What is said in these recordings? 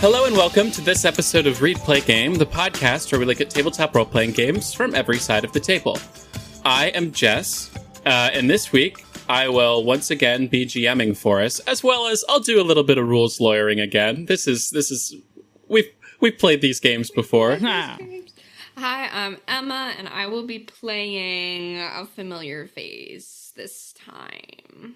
Hello and welcome to this episode of Read Play Game, the podcast where we look at tabletop role-playing games from every side of the table. I am Jess, and this week I will once again be GMing for us, as well as I'll do a little bit of rules lawyering again. We've played these games before. Hi, I'm Emma, and I will be playing a familiar face this time.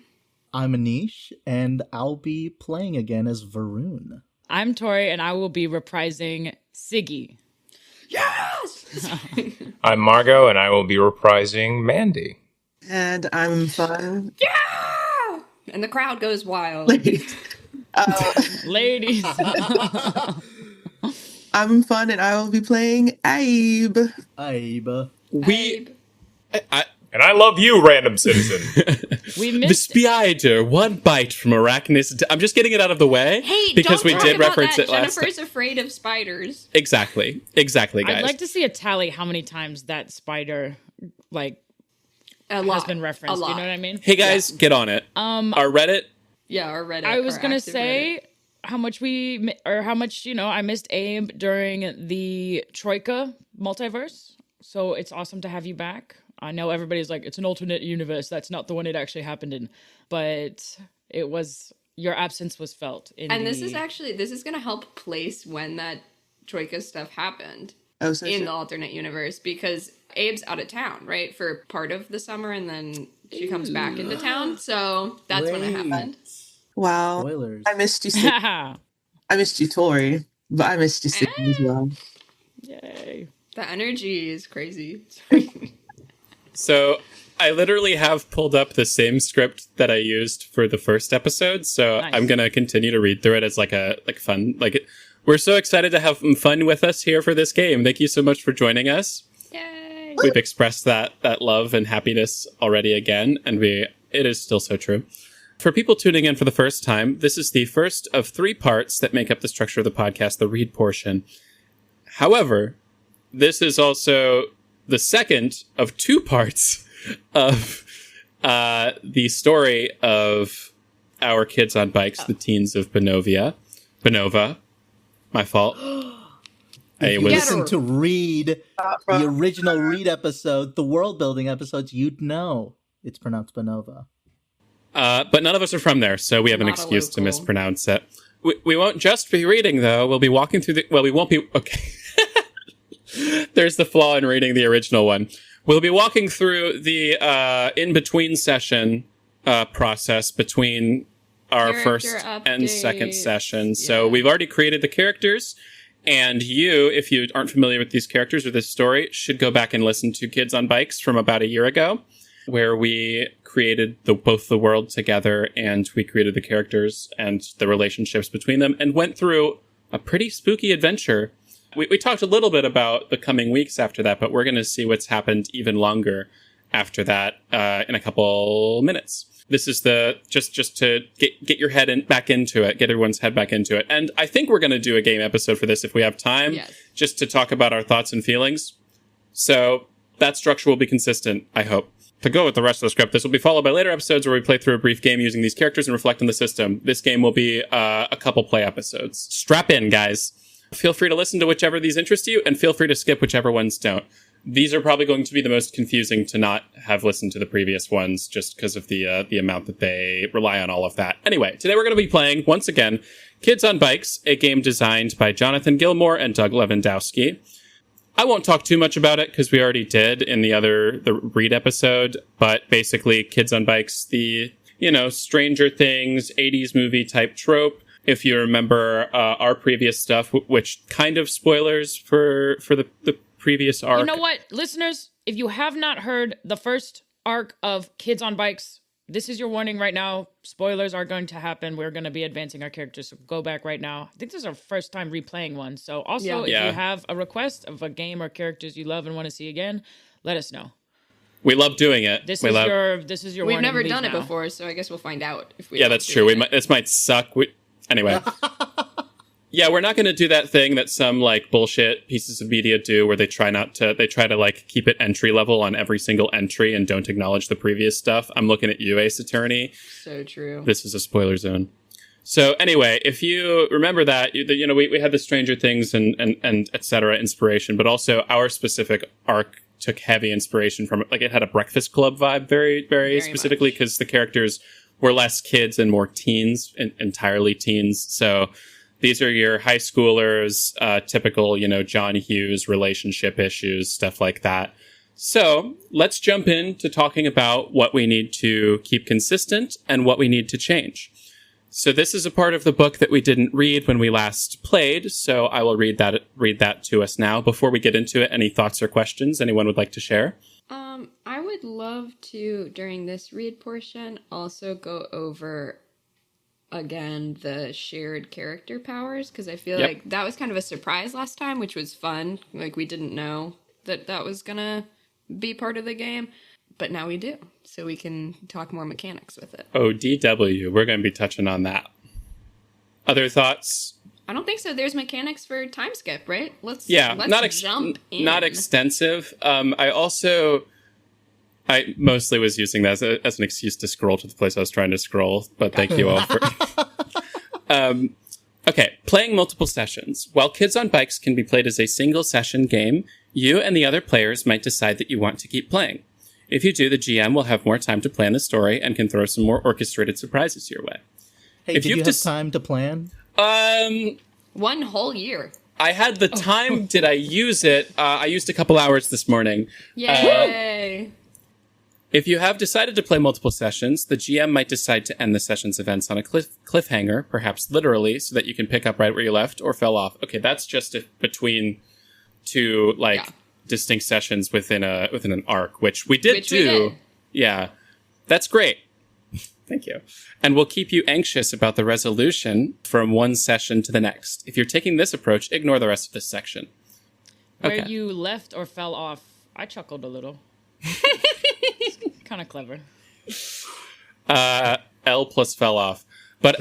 I'm Anish, and I'll be playing again as Varun. I'm Tori, and I will be reprising Ciggy. Yes! I'm Margot, and I will be reprising Mandy. And I'm Mfon. Yeah! And the crowd goes wild. Ladies. Ladies. I'm Mfon, and I will be playing Abe. Abe. And I love you, random citizen. We The missed Spider, one bite from Arachnus. I'm just getting it out of the way. Hey, because don't we talk did about reference that. it last Jennifer's afraid of spiders. Exactly, guys. I'd like to see a tally how many times that spider, has been referenced. You know what I mean? Hey guys, get on it. Our Reddit. Yeah, our Reddit. I was our gonna active say Reddit. how much I missed Abe during the Troika multiverse. So it's awesome to have you back. I know everybody's like, it's an alternate universe. That's not the one it actually happened in. But it was, your absence was felt. This is going to help place when that Troika stuff happened in the alternate universe, because Abe's out of town, right? For part of the summer, and then she comes back into town. So that's when it happened. Wow. Spoilers. I missed you, I missed you, Tori. But I missed you, Ciggy, as well. Yay. The energy is crazy. So I literally have pulled up the same script that I used for the first episode. So Nice. I'm going to continue to read through it as fun. We're so excited to have fun with us here for this game. Thank you so much for joining us. Yay. We've expressed that love and happiness already again, and it is still so true. For people tuning in for the first time, this is the first of 3 parts that make up the structure of the podcast, the read portion. However, this is also the second of 2 parts of the story of our kids on bikes, the teens of Beenovia. My fault. If you listen to Read, the original Read episode, the world-building episodes, you'd know it's pronounced Beenovia. But none of us are from there, so we have an excuse to mispronounce it. We won't just be reading, though. We'll be walking through we won't be... Okay. There's the flaw in reading the original one. We'll be walking through the in-between session process between our first and second session. Yeah. So we've already created the characters, and you, if you aren't familiar with these characters or this story, should go back and listen to Kids on Bikes from about a year ago, where we created both the world together, and we created the characters and the relationships between them, and went through a pretty spooky adventure. We talked a little bit about the coming weeks after that, but we're going to see what's happened even longer after that in a couple minutes. This is just to get your head back into it, get everyone's head back into it. And I think we're going to do a game episode for this if we have time, just to talk about our thoughts and feelings. So that structure will be consistent, I hope. To go with the rest of the script, this will be followed by later episodes where we play through a brief game using these characters and reflect on the system. This game will be a couple play episodes. Strap in, guys. Feel free to listen to whichever of these interest you, and feel free to skip whichever ones don't. These are probably going to be the most confusing to not have listened to the previous ones, just because of the amount that they rely on all of that. Anyway, today we're going to be playing, once again, Kids on Bikes, a game designed by Jonathan Gilmour and Doug Lewandowski. I won't talk too much about it, because we already did in the Read episode, but basically, Kids on Bikes, the, Stranger Things, 80s movie type trope. If you remember our previous stuff, which kind of spoilers for the previous arc. You know what, listeners? If you have not heard the first arc of Kids on Bikes, this is your warning right now. Spoilers are going to happen. We're going to be advancing our characters, so go back right now. I think this is our first time replaying one. So also, if you have a request of a game or characters you love and want to see again, let us know. We love doing it. This is your We've warning. never done it now. before, so I guess we'll find out if we. Yeah, that's true. This might suck. Anyway. Yeah, we're not going to do that thing that some bullshit pieces of media do, where they try to keep it entry level on every single entry and don't acknowledge the previous stuff. I'm looking at you, Ace Attorney. So true. This is a spoiler zone. So anyway, if you remember that, we had the Stranger Things and et cetera inspiration, but also our specific arc took heavy inspiration from it. Like, it had a Breakfast Club vibe very specifically, because the characters were less kids and more teens, entirely teens. So these are your high schoolers, typical, John Hughes relationship issues, stuff like that. So let's jump into talking about what we need to keep consistent and what we need to change. So this is a part of the book that we didn't read when we last played, so I will read that to us now. Before we get into it, any thoughts or questions anyone would like to share? I would love to, during this read portion, also go over, again, the shared character powers, because I feel like that was kind of a surprise last time, which was fun. Like, we didn't know that was gonna be part of the game. But now we do, so we can talk more mechanics with it. Oh, DW, we're going to be touching on that. Other thoughts? I don't think so. There's mechanics for time skip, right? Let's jump in. Not extensive. I mostly was using that as an excuse to scroll to the place I was trying to scroll, but thank you all for... Okay, playing multiple sessions. While Kids on Bikes can be played as a single session game, you and the other players might decide that you want to keep playing. If you do, the GM will have more time to plan the story and can throw some more orchestrated surprises your way. Hey, did you have time to plan? 1 whole year. I had the time. Did I use it? I used a couple hours this morning. Yay! If you have decided to play multiple sessions, the GM might decide to end the session's events on a cliffhanger, perhaps literally, so that you can pick up right where you left or fell off. Okay, that's just between two, distinct sessions within an arc, which we did do. Yeah, that's great. Thank you. And we'll keep you anxious about the resolution from one session to the next. If you're taking this approach, ignore the rest of this section. Where you left or fell off, I chuckled a little. Kind of clever. L plus fell off. But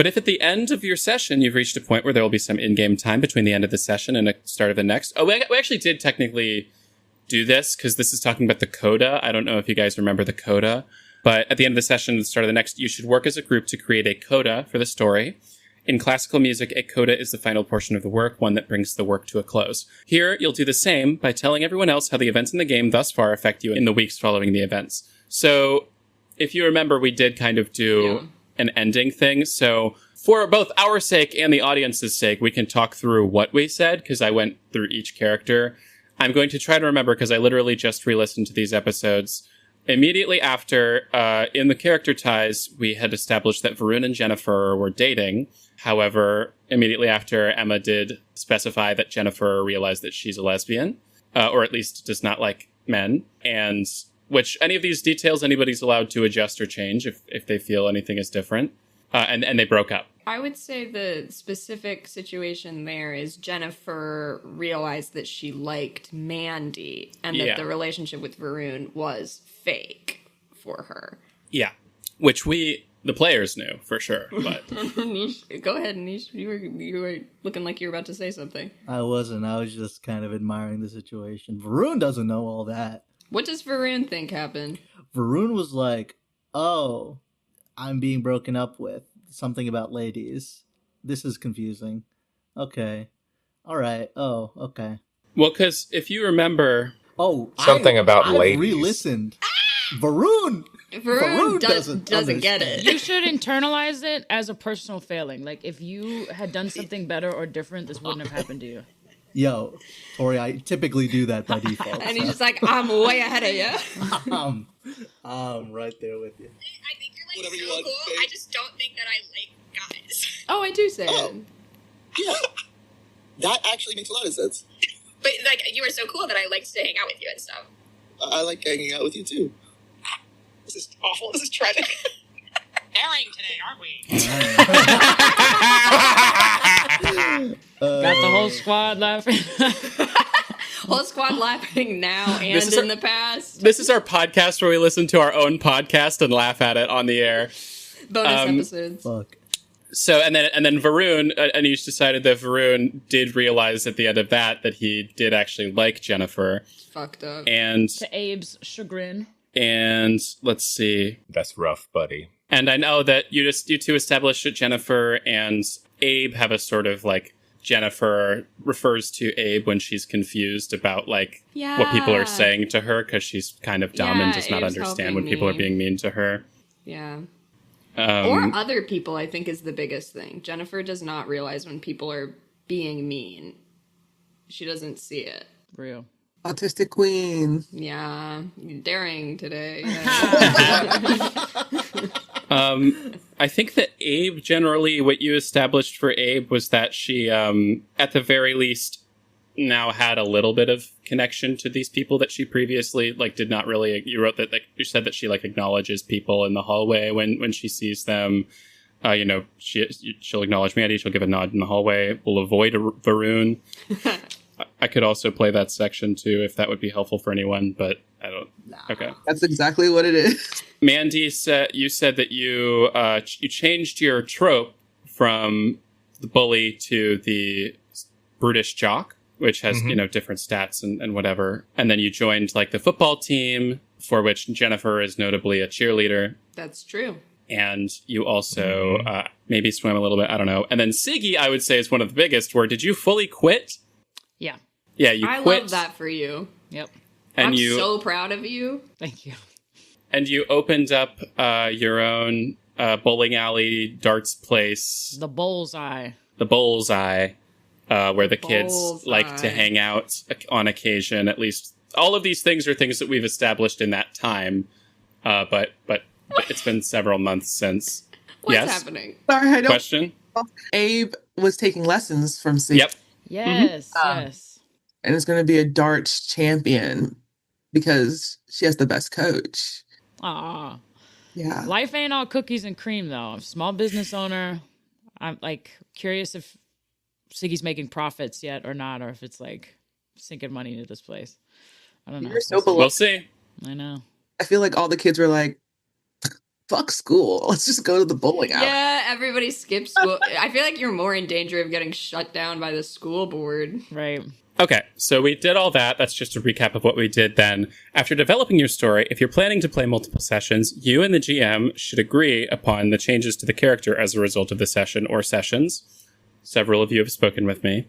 if at the end of your session, you've reached a point where there will be some in-game time between the end of the session and the start of the next. Oh, we actually did technically do this, because this is talking about the coda. I don't know if you guys remember the coda, but at the end of the session and the start of the next, you should work as a group to create a coda for the story. In classical music, a coda is the final portion of the work, one that brings the work to a close. Here, you'll do the same by telling everyone else how the events in the game thus far affect you in the weeks following the events. So, if you remember, we did kind of do an ending thing. So, for both our sake and the audience's sake, we can talk through what we said, because I went through each character. I'm going to try to remember, because I literally just re-listened to these episodes. Immediately after, in the character ties, we had established that Varun and Jennifer were dating. However, immediately after, Emma did specify that Jennifer realized that she's a lesbian, or at least does not like men. And which any of these details, anybody's allowed to adjust or change if they feel anything is different. And they broke up. I would say the specific situation there is Jennifer realized that she liked Mandy and that the relationship with Varun was fake for her. Yeah, which the players knew for sure. But go ahead, Nish. You were looking like you were about to say something. I wasn't. I was just kind of admiring the situation. Varun doesn't know all that. What does Varun think happened? Varun was like, "Oh, I'm being broken up with. Something about ladies. This is confusing. Okay. All right. Oh, okay." Well, because if you remember... Something about ladies. I re-listened. Varun doesn't get it. You should internalize it as a personal failing. Like, if you had done something better or different, this wouldn't have happened to you. Yo, Tori, I typically do that by default. And he's just like, I'm way ahead of you. I'm right there with you. I think you're like so cool. I just don't think that I like guys. Oh, I do say it. Yeah. That actually makes a lot of sense. But like, you are so cool that I like to hang out with you and stuff. I like hanging out with you too. This is awful. This is tragic. Airing today, aren't we? Got the whole squad laughing. Whole squad laughing now and in the past. This is our podcast where we listen to our own podcast and laugh at it on the air. Bonus episodes. Fuck. So, and then Varun, Anish decided that Varun did realize at the end of that he did actually like Jennifer. Fucked up. And to Abe's chagrin. And let's see. That's rough, buddy. And I know that you two established that Jennifer and Abe have a sort of like, Jennifer refers to Abe when she's confused about like what people are saying to her because she's kind of dumb and does not understand when people are being mean to her. Yeah. Or other people, I think, is the biggest thing. Jennifer does not realize when people are being mean. She doesn't see it. Real. Autistic queen. Yeah. Daring today. I think that Abe, generally, what you established for Abe was that she, at the very least, now had a little bit of connection to these people that she previously, like, did not really... You wrote that, like, you said that she, like, acknowledges people in the hallway when she sees them. You know, she'll acknowledge Mandy, she'll give a nod in the hallway. We'll avoid Varun. I could also play that section, too, if that would be helpful for anyone, but I don't... Okay. That's exactly what it is. Mandy, you said that you changed your trope from the bully to the brutish jock, which has, different stats and whatever. And then you joined, like, the football team, for which Jennifer is notably a cheerleader. That's true. And you also maybe swam a little bit, I don't know. And then Ciggy, I would say, is one of the biggest, where did you fully quit? Yeah. Yeah, you quit. I love that for you. Yep. And I'm so proud of you. Thank you. And you opened up your own bowling alley, darts place. The Bullseye. The Bullseye, where the kids like to hang out on occasion. At least all of these things are things that we've established in that time. But it's been several months since. What's happening? Sorry, I don't... Question? Abe was taking lessons from Ciggy. Yep. Yes, yes. And it's going to be a darts champion because she has the best coach. Aw. Yeah. Life ain't all cookies and cream, though. Small business owner. I'm, like, curious if Siggy's making profits yet or not, or if it's, like, sinking money into this place. I don't know. You're so below. We'll see. I know. I feel like all the kids were like, fuck school. Let's just go to the bowling alley. Yeah, everybody skips school. I feel like you're more in danger of getting shut down by the school board. Right. Okay, so we did all that. That's just a recap of what we did then. After developing your story, if you're planning to play multiple sessions, you and the GM should agree upon the changes to the character as a result of the session or sessions. Several of you have spoken with me.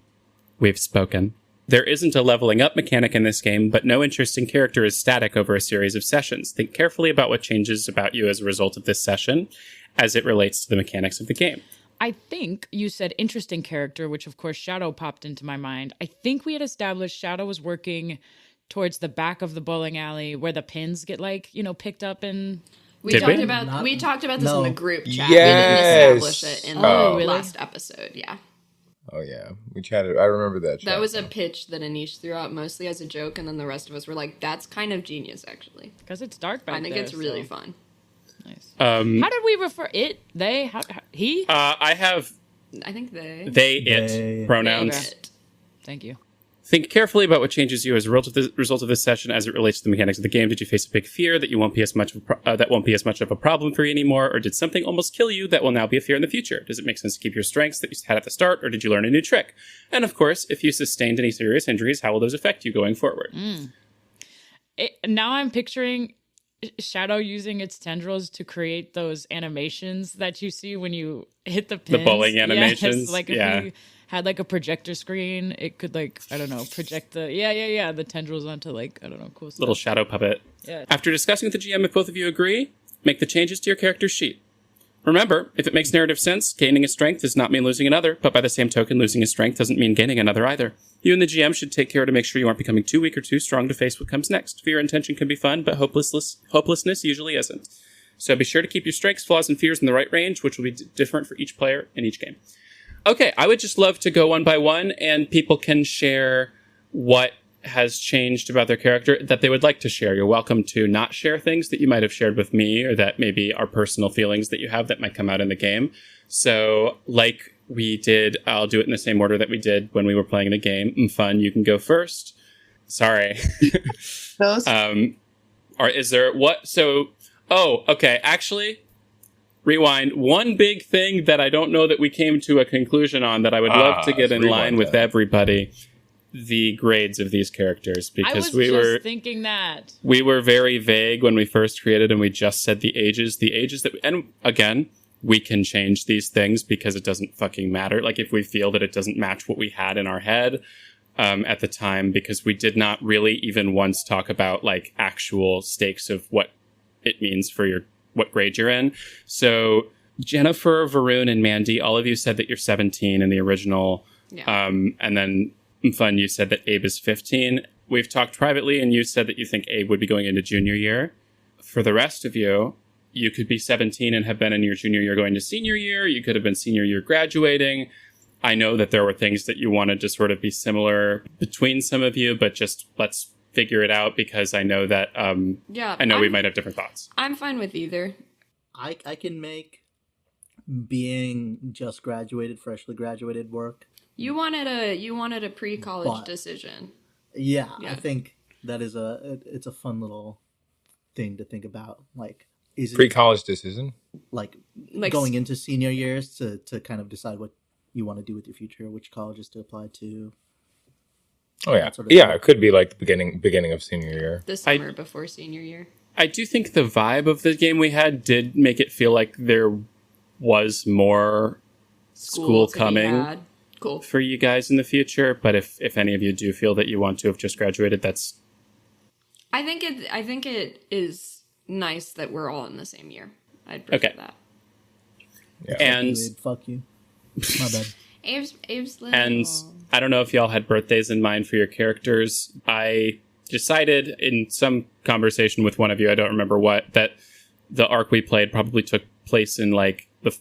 We've spoken. There isn't a leveling up mechanic in this game, but no interesting character is static over a series of sessions. Think carefully about what changes about you as a result of this session as it relates to the mechanics of the game. I think you said interesting character, which of course Shadow popped into my mind. I think we had established Shadow was working towards the back of the bowling alley where the pins get picked up and... We talked about this in the group chat. Yes. We didn't establish it in the last episode, yeah. Oh, yeah. We chatted. I remember that chat. That was a pitch that Anish threw out mostly as a joke, and then the rest of us were like, that's kind of genius, actually. Because it's dark back there. I think it's really fun. Nice. How did we refer it? They? He? I think they. They, it pronouns. Okay. Thank you. Think carefully about what changes you as a result of this session as it relates to the mechanics of the game. Did you face a big fear that you won't be as much of a problem for you anymore, or did something almost kill you that will now be a fear in the future? Does it make sense to keep your strengths that you had at the start, or did you learn a new trick? And of course, if you sustained any serious injuries, how will those affect you going forward? Now I'm picturing Shadow using its tendrils to create those animations that you see when you hit the pins. The bowling animations. Yes, like if we had like a projector screen, it could project the tendrils onto cool stuff. Little shadow puppet. Yeah. After discussing with the GM, if both of you agree, make the changes to your character's sheet. Remember, if it makes narrative sense, gaining a strength does not mean losing another, but by the same token, losing a strength doesn't mean gaining another either. You and the GM should take care to make sure you aren't becoming too weak or too strong to face what comes next. Fear and tension can be fun, but hopelessness usually isn't. So be sure to keep your strengths, flaws, and fears in the right range, which will be different for each player in each game. Okay, I would just love to go one by one, and people can share what has changed about their character that they would like to share. You're welcome to not share things that you might have shared with me, or that maybe are personal feelings that you have that might come out in the game. So, like we did, I'll do it in the same order that we did when we were playing the game. Mfon, you can go first. Sorry. Or is there what? So, okay. Actually, rewind. One big thing that I don't know that we came to a conclusion on that I would love to get in line with everybody the grades of these characters because I was just thinking that. We were very vague when we first created and we just said the ages that, and again, we can change these things because it doesn't fucking matter. Like if we feel that it doesn't match what we had in our head, at the time, because we did not really even once talk about like actual stakes of what it means for what grade you're in. So Jennifer, Varun, and Mandy, all of you said that you're 17 in the original. Yeah. And then Mfon, you said that Abe is 15. We've talked privately, and you said that you think Abe would be going into junior year. For the rest of you, you could be 17 and have been in your junior year going to senior year. You could have been senior year graduating. I know that there were things that you wanted to sort of be similar between some of you, but just let's figure it out because I know that, we might have different thoughts. I'm fine with either. I can make being just graduated, freshly graduated work. You wanted a pre-college decision. Yeah, I think that is it's a fun little thing to think about. Like, is it pre-college decision? Like going into senior years to kind of decide what you want to do with your future, which colleges to apply to. Oh yeah, sort of thing. It could be like the beginning of senior year. The summer before senior year. I do think the vibe of the game we had did make it feel like there was more school coming for you guys in the future. But if any of you do feel that you want to have just graduated, that's. I think it is nice that we're all in the same year. I'd prefer that. Yeah. And fuck you. My bad. Abe's little. And I don't know if y'all had birthdays in mind for your characters. I decided in some conversation with one of you, I don't remember what, that the arc we played probably took place in like the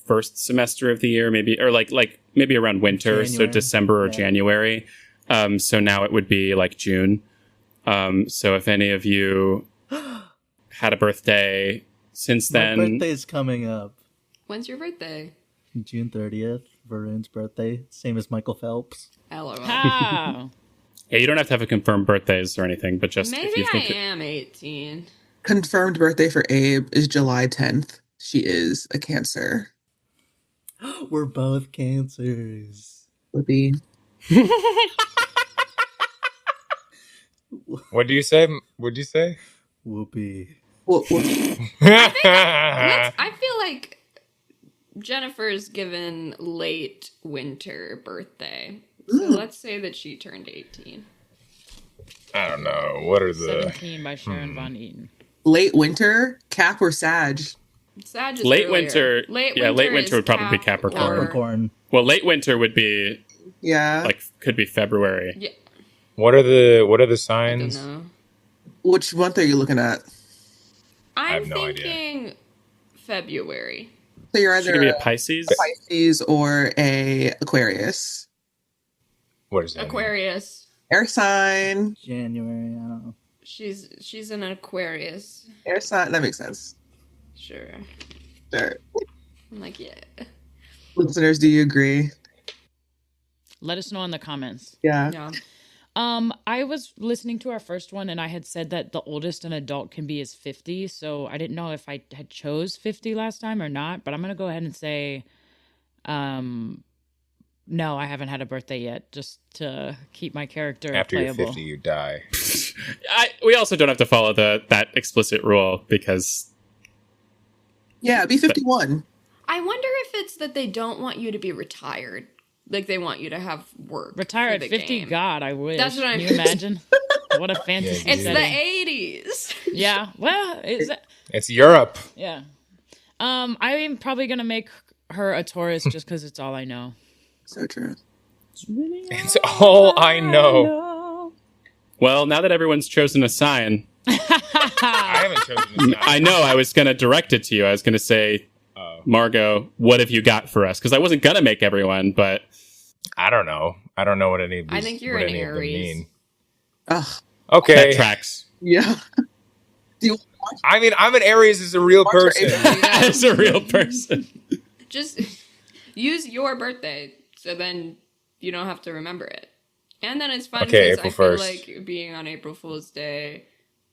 first semester of the year, maybe, or like maybe around winter, January. So December or January. So now it would be like June. So if any of you had a birthday since then. My birthday's coming up. When's your birthday? June 30th, Varun's birthday, same as Michael Phelps. LOL. How? Yeah, you don't have to have a confirmed birthdays or anything, but just maybe if you think I am 18. Confirmed birthday for Abe is July 10th. She is a Cancer. We're both Cancers. Whoopee. What do you say? What'd you say? Whoopee. I feel like Jennifer's given late winter birthday. So let's say that she turned 18. I don't know. What are the 17 by Sharon Von Eaton. Late winter, Cap or Sag? Sag is late earlier. winter. Late winter would probably be Capricorn. Well, late winter would be could be February. Yeah. What are the signs? I don't know. Which month are you looking at? I'm thinking February. So you're either be a Pisces or a Aquarius. What is that? Aquarius. Air sign. January, I don't know. She's an Aquarius. Air sign, that makes sense. Sure. I'm like, yeah. Listeners, do you agree? Let us know in the comments. Yeah. I was listening to our first one and I had said that the oldest an adult can be is 50. So I didn't know if I had chose 50 last time or not, but I'm going to go ahead and say, no, I haven't had a birthday yet, just to keep my character After playable. You're 50, you die. We also don't have to follow that explicit rule because... Yeah, be 51. I wonder if it's that they don't want you to be retired. Like, they want you to have work. Retired at 50? Game. God, I wish. That's what Can you imagine? What a fantasy It's setting. the 80s. Yeah, well, it's Europe. Yeah. I'm probably going to make her a Taurus just because it's all I know. So true. It's all I know. Well, now that everyone's chosen a sign... I haven't chosen a sign. I know, I was going to direct it to you. I was going to say... Margot, what have you got for us? Because I wasn't gonna make everyone, but I don't know. I don't know what any of these. I think you're an Aries. Ugh. Okay, that tracks. Yeah. I mean, I'm an Aries as a real person. As a real person. Just use your birthday, so then you don't have to remember it, and then it's fun because I feel like being on April Fool's Day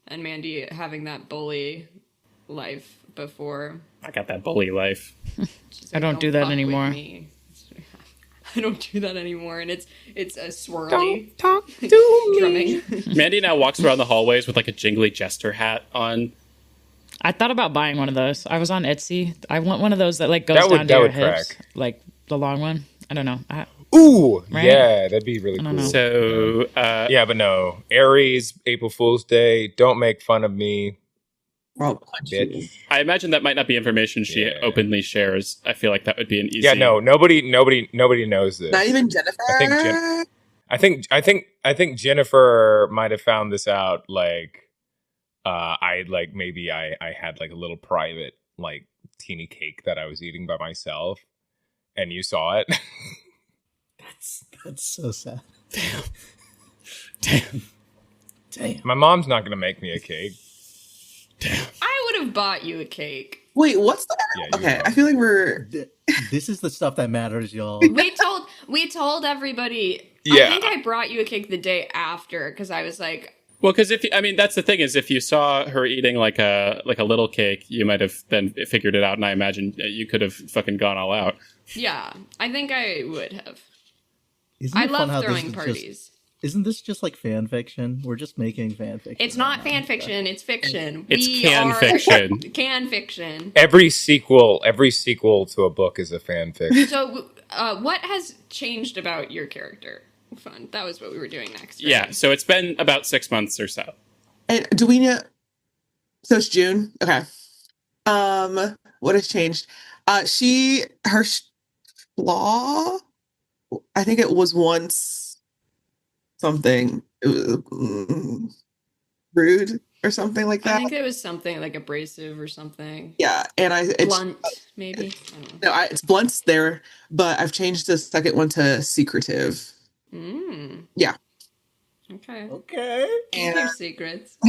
and Mandy having that bully life before. I got that bully life. Like, I don't do that anymore. I don't do that anymore, and it's a swirly. Don't talk to drumming. Mandy now walks around the hallways with like a jingly jester hat on. I thought about buying one of those. I was on Etsy. I want one of those that like goes down to your hips, like the long one. I don't know. Ooh, right? Yeah, that'd be really cool. So, yeah, but no. Aries, April Fool's Day. Don't make fun of me. Well, bitch. I imagine that might not be information she openly shares. I feel like that would be an easy. Yeah, no, nobody knows this. Not even Jennifer. I think Jennifer might have found this out. Like, I had like a little private like teeny cake that I was eating by myself, and you saw it. That's so sad. Damn. My mom's not gonna make me a cake. Damn. I would have bought you a cake. Wait, what's the? Okay, I feel like we're. This is the stuff that matters, y'all. We told everybody. Yeah. I think I brought you a cake the day after because I was like. Well, because that's the thing is, if you saw her eating like a little cake, you might have then figured it out, and I imagine you could have fucking gone all out. Yeah, I think I would have. I love throwing parties. Isn't this just like fan fiction? We're just making fan fiction. It's not fan fiction. It's fiction. It's fiction. Can fiction. Every sequel to a book is a fan fiction. So, what has changed about your character? Fun. That was what we were doing next. Right? Yeah. So it's been about 6 months or so. And do we know? So it's June. Okay. What has changed? Her flaw. I think it was once. Something rude or something like that. I think it was something like abrasive or something. Yeah, and it's blunt, maybe. I don't know. No, it's blunt's there, but I've changed the second one to secretive. Yeah. Okay. Keep your secrets.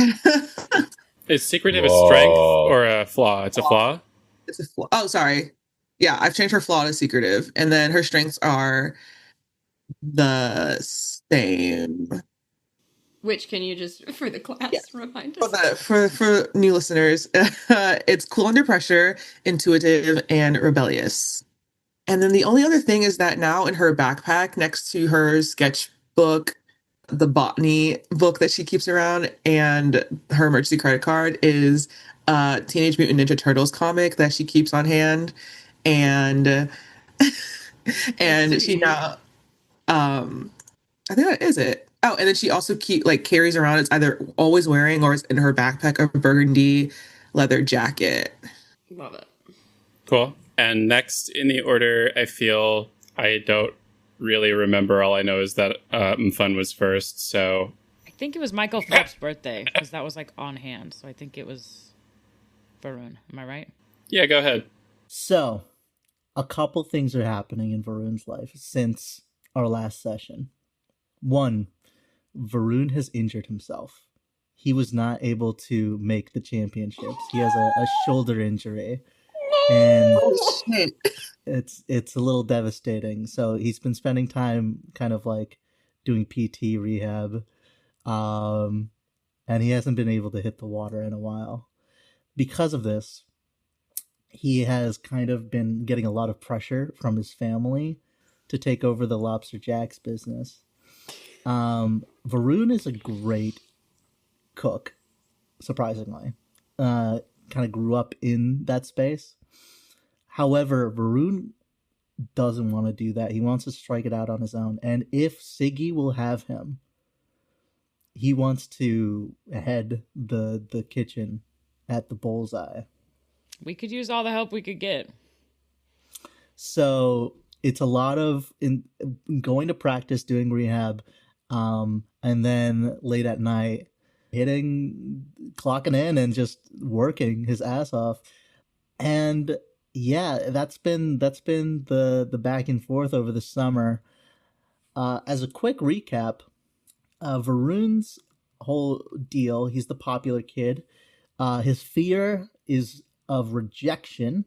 Is secretive a strength or a flaw? It's a flaw? It's a flaw. Oh, sorry. Yeah, I've changed her flaw to secretive, and then her strengths are the same. Which can you just for the class remind us? For new listeners, it's cool under pressure, intuitive, and rebellious. And then the only other thing is that now in her backpack next to her sketchbook, the botany book that she keeps around, and her emergency credit card is a Teenage Mutant Ninja Turtles comic that she keeps on hand, and she now. I think that is it. Oh, and then she also carries around. It's either always wearing or it's in her backpack a burgundy leather jacket. Love it. Cool. And next in the order, I feel I don't really remember. All I know is that Mfon was first. So I think it was Michael Phelps' birthday because that was like on hand. So I think it was Varun. Am I right? Yeah, go ahead. So a couple things are happening in Varun's life since our last session. One, Varun has injured himself. He was not able to make the championships. He has a shoulder injury. And it's a little devastating. So he's been spending time kind of like doing PT rehab. And he hasn't been able to hit the water in a while. Because of this, he has kind of been getting a lot of pressure from his family to take over the Lobster Jack's business. Varun is a great cook, surprisingly. Kind of grew up in that space. However, Varun doesn't want to do that. He wants to strike it out on his own. And if Ciggy will have him, he wants to head the kitchen at the Bullseye. We could use all the help we could get. So it's a lot of going to practice, doing rehab, and then late at night, clocking in and just working his ass off. And yeah, that's been the back and forth over the summer. As a quick recap, Varun's whole deal, he's the popular kid. His fear is of rejection.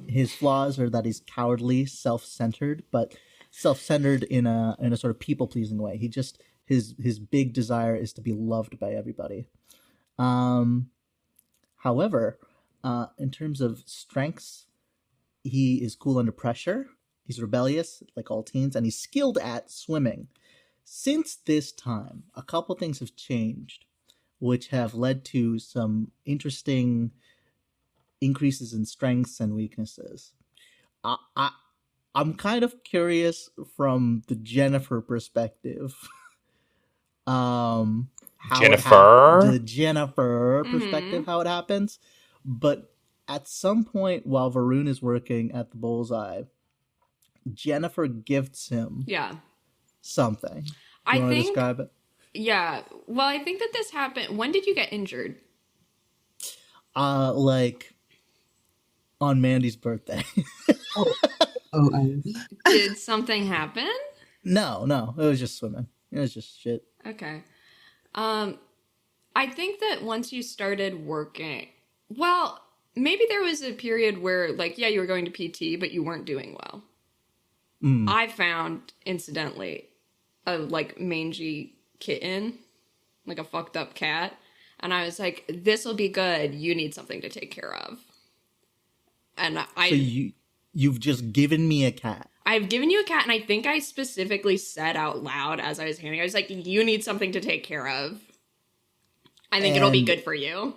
His flaws are that he's cowardly, self-centered, but self-centered in a sort of people-pleasing way. He just his big desire is to be loved by everybody. However, in terms of strengths, he is cool under pressure, He's rebellious, like all teens, and he's skilled at swimming. Since this time, a couple things have changed, which have led to some interesting increases in strengths and weaknesses. I'm kind of curious from the Jennifer perspective. The Jennifer perspective, how it happens. But at some point while Varun is working at the Bullseye, Jennifer gifts him something. You want to describe it? Yeah. Well, I think that this happened. When did you get injured? Like on Mandy's birthday. Did something happen? No. It was just swimming. It was just shit. Okay. I think that once you started working, well, maybe there was a period where, like, yeah, you were going to PT, but you weren't doing well. I found, incidentally, a, like, mangy kitten, like a fucked up cat, and I was like, this will be good. You need something to take care of. And So you've just given me a cat. I've given you a cat, and I think I specifically said out loud as I was handing it, I was like, you need something to take care of. I think it'll be good for you.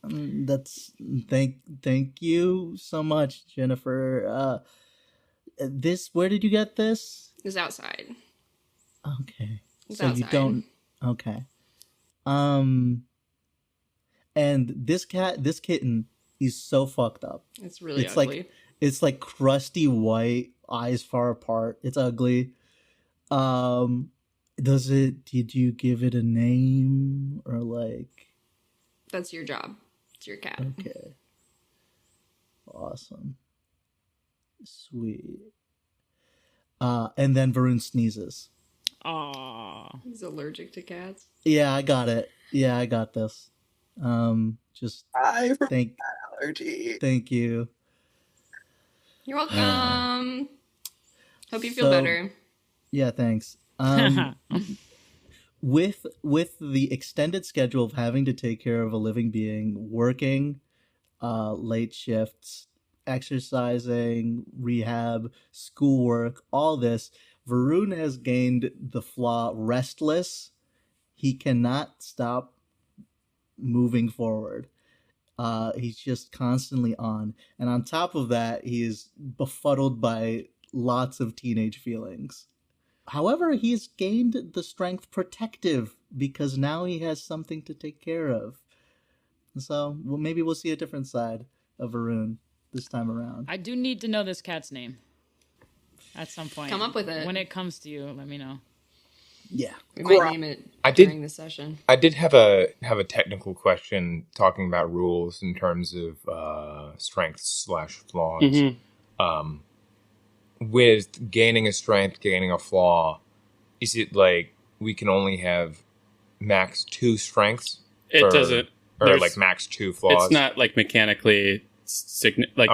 That's thank you so much, Jennifer. Where did you get this? It was outside. Okay. It's so outside. You don't. Okay. And this kitten is so fucked up. It's really ugly. It's like crusty white, eyes far apart. It's ugly. Did you give it a name or like? That's your job. It's your cat. Okay. Awesome. Sweet. And then Varun sneezes. Aww. He's allergic to cats. Yeah, I got it. Yeah, I got this. Just thank allergy. Thank you. You're welcome. Hope you feel better. Yeah, thanks. With the extended schedule of having to take care of a living being, working late shifts, exercising, rehab, schoolwork, all this, Varun has gained the flaw restless. He cannot stop moving forward. He's just constantly on. And on top of that, he is befuddled by lots of teenage feelings. However, he's gained the strength protective because now he has something to take care of. So maybe we'll see a different side of Varun this time around. I do need to know this cat's name at some point. Come up with it. When it comes to you, let me know. Yeah. We might name it during the session. I did have a technical question talking about rules in terms of strengths/flaws. Mm-hmm. With gaining a strength, gaining a flaw, is it like we can only have max 2 strengths? It doesn't. Or like max 2 flaws? It's not like mechanically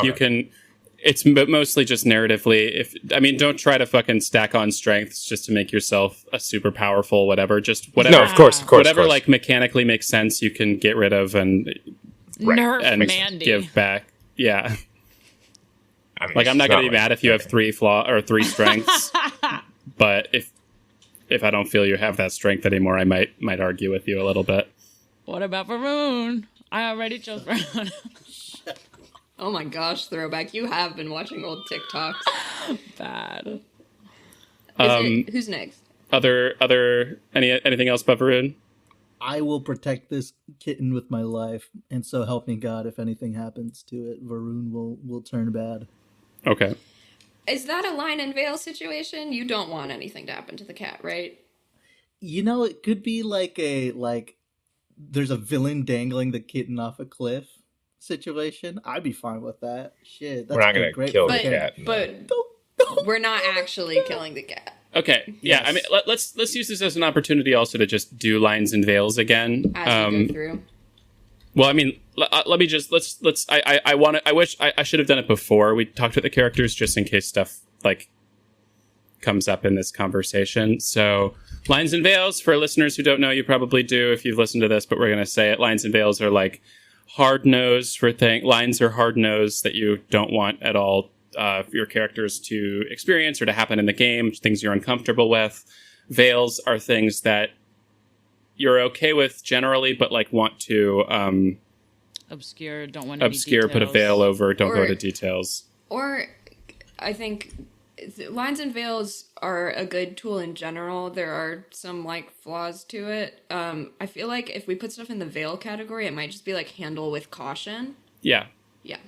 you can. It's mostly just narratively. Don't try to fucking stack on strengths just to make yourself a super powerful whatever. Just whatever. No, of course. Whatever like mechanically makes sense, you can get rid of and Mandy. Give back. Yeah. I'm not going to be mad if you have 3 strengths, but if I don't feel you have that strength anymore, I might argue with you a little bit. What about Varun? I already chose Varun. Oh my gosh, throwback! You have been watching old TikToks. Bad. Who's next? Anything else about Varun? I will protect this kitten with my life, and so help me God, if anything happens to it, Varun will turn bad. Okay. Is that a line and veil situation? You don't want anything to happen to the cat, right? It could be like there's a villain dangling the kitten off a cliff situation. I'd be fine with that. Shit, that's we're not going to kill the cat. But we're not actually killing the cat. Okay. Yeah. Yes. Let's use this as an opportunity also to just do lines and veils again. As we go through. Well, let me just let's. I wish I should have done it before we talked to the characters, just in case stuff like comes up in this conversation. So, lines and veils for listeners who don't know, you probably do if you've listened to this, but we're gonna say it. Lines and veils are like hard nose for things. Lines are hard nose that you don't want at all your characters to experience or to happen in the game, things you're uncomfortable with. Veils are things that you're okay with generally, but like want to obscure, don't want obscure, put a veil over, don't go into details. Or I think lines and veils are a good tool in general. There are some like flaws to it. I feel like if we put stuff in the veil category, it might just be like handle with caution. Yeah. Yeah.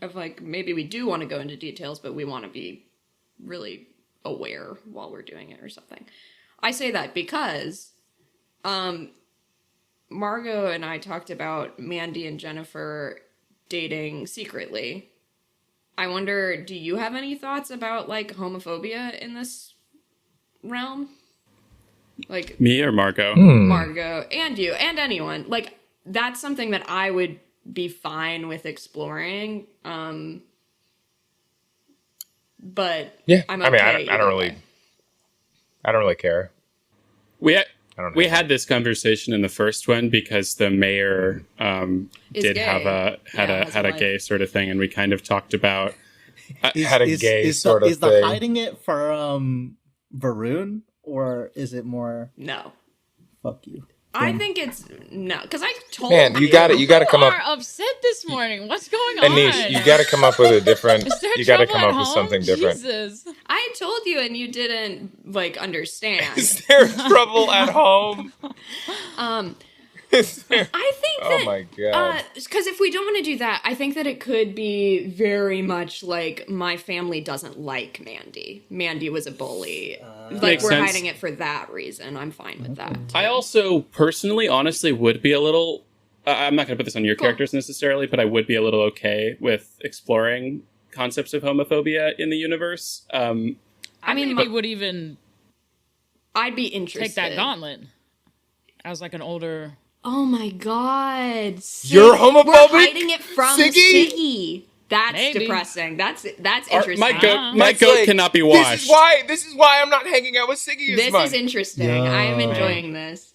Of like, maybe we do want to go into details, but we want to be really aware while we're doing it or something. I say that because Margot and I talked about Mandy and Jennifer dating secretly. I wonder, do you have any thoughts about like homophobia in this realm? Like me or Margot? Margot and you and anyone. Like that's something that I would be fine with exploring. But yeah, I'm okay I don't really care. We had this conversation in the first one because the mayor did gay. have a gay sort of thing, and we kind of talked about Is the hiding it for Varun, or is it more no? Fuck you. I think it's no, because I told Man, you got to come up. You are upset this morning. What's going on? Anish, you got to come up with a different. You got to come up with home? something different. Jesus. I told you, and you didn't like understand. Is there trouble at home? I think that, oh my god! because if we don't want to do that, I think that it could be very much like my family doesn't like Mandy. Mandy was a bully. Like Makes we're sense. hiding it for that reason. I'm fine with that. I also personally, honestly, would be a little. I'm not going to put this on your characters necessarily, but I would be a little okay with exploring concepts of homophobia in the universe. I mean, we would even. I'd be interested. Take that gauntlet as like an older. Oh my god! You're homophobic? We're hiding it from Ciggy? Ciggy. That's Maybe. depressing. That's interesting. My goat That's goat like, cannot be washed. This is why I'm not hanging out with Ciggy as much. This is interesting. I am enjoying this.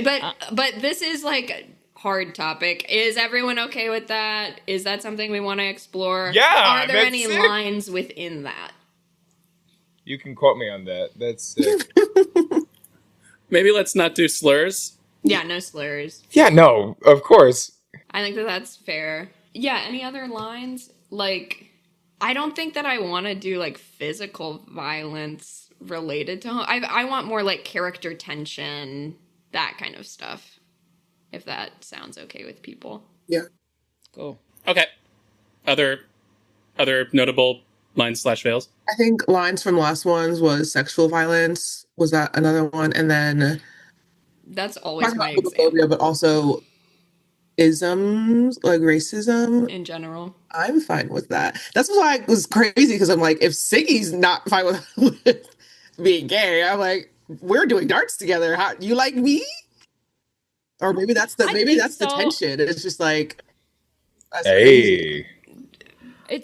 But this is like a hard topic. Is everyone okay with that? Is that something we want to explore? Yeah. Are there any lines within that? You can quote me on that. That's sick. Maybe let's not do slurs. Yeah, no slurs. Yeah, no, of course. I think that that's fair. Yeah, any other lines? Like, I don't think that I want to do, like, physical violence related to... I want more, like, character tension, that kind of stuff. If that sounds okay with people. Yeah. Cool. Okay. Other notable lines / veils? I think lines from the last ones was sexual violence. Was that another one? And then... That's always my homophobia, example. but also isms, like racism. In general. I'm fine with that. That's why it was crazy, because I'm like, if Siggy's not fine with being gay, I'm like, we're doing darts together. How you like me? Or maybe that's the tension. It's just like, hey,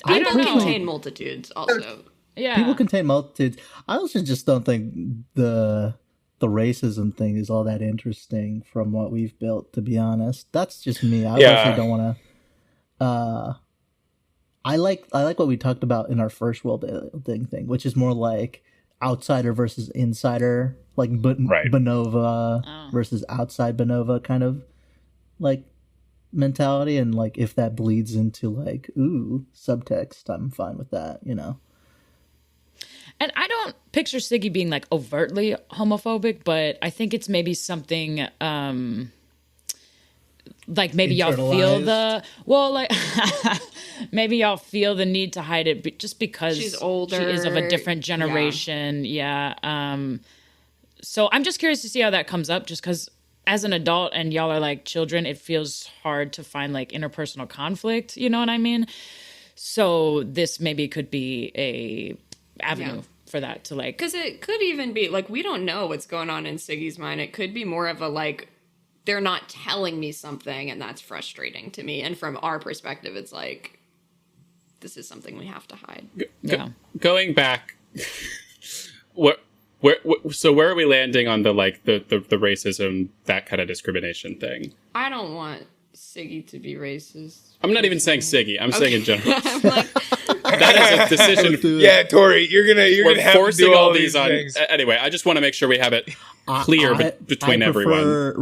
I don't know. Contain multitudes. Also, Yeah, people contain multitudes. I also just don't think the racism thing is all that interesting from what we've built, to be honest. That's just me. I also don't want to. I like what we talked about in our first world building thing, which is more like outsider versus insider, like Beenovia versus outside Beenovia kind of like mentality, and like if that bleeds into like subtext, I'm fine with that, you know. And I don't picture Ciggy being like overtly homophobic, but I think it's maybe something like maybe y'all feel maybe y'all feel the need to hide it just because she's older. She is of a different generation. Yeah. So I'm just curious to see how that comes up, just because as an adult and y'all are like children, it feels hard to find like interpersonal conflict. You know what I mean? So this maybe could be a avenue for that to like, because it could even be like, we don't know what's going on in Siggy's mind. It could be more of a like, they're not telling me something, and that's frustrating to me. And from our perspective, it's like, this is something we have to hide. Going back, so where are we landing on the like the racism, that kind of discrimination thing? I don't want Ciggy to be racist. I'm not even saying Ciggy. I'm saying in general. I'm like, that is a decision. Yeah, Tori, you're gonna have to do all these things. Anyway, I just want to make sure we have it clear between everyone.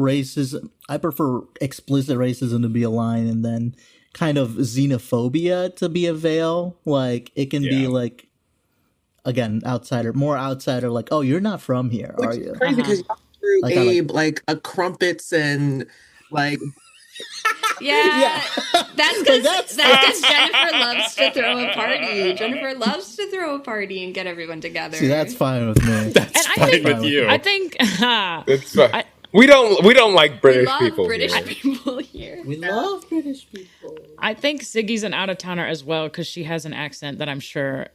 I prefer explicit racism to be a line, and then kind of xenophobia to be a veil. Like it can be like, again, more outsider. Like, oh, you're not from here, are you? Crazy because you threw Abe like a crumpets and like. Yeah. That's because Jennifer loves to throw a party. Jennifer loves to throw a party and get everyone together. See, that's fine with me. That's fine with you. I think it's fine. We don't like British people. People here. We love British people. I think Ciggy's an out of towner as well because she has an accent that I'm sure